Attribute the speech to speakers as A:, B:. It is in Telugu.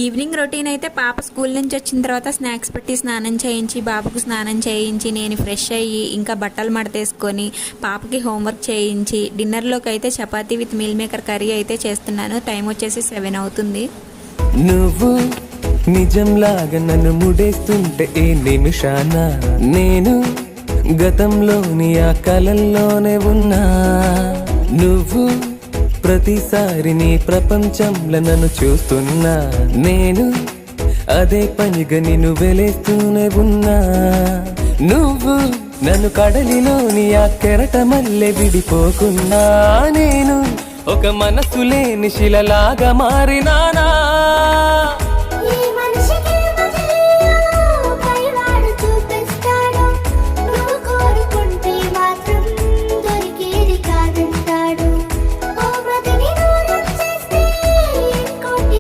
A: ఈవినింగ్ రొటీన్ అయితే పాప స్కూల్ నుంచి వచ్చిన తర్వాత స్నాక్స్ పెట్టి స్నానం చేయించి బాబుకు స్నానం చేయించి నేను ఫ్రెష్ అయ్యి ఇంకా బట్టలు మడతేసుకొని పాపకి హోంవర్క్ చేయించి డిన్నర్లోకి అయితే chapati with meal maker curry అయితే చేస్తున్నాను. టైం వచ్చేసి 7 అవుతుంది.
B: నువ్వు నిజంలాగా నన్ను ముడేస్తుంటే ఏ నిమిషాన నేను గతంలోని ఆ కలల్లోనే ఉన్నా. నువ్వు ప్రతిసారి నీ ప్రపంచంలో నన్ను చూస్తున్నా. నేను అదే పనిగా నిన్ను వెలేస్తూనే ఉన్నా. నువ్వు నన్ను కడలిలోని ఆ కెరట మల్లె విడిపోకున్నా. నేను ఒక మనసు లేని శిలలాగా మారినానా.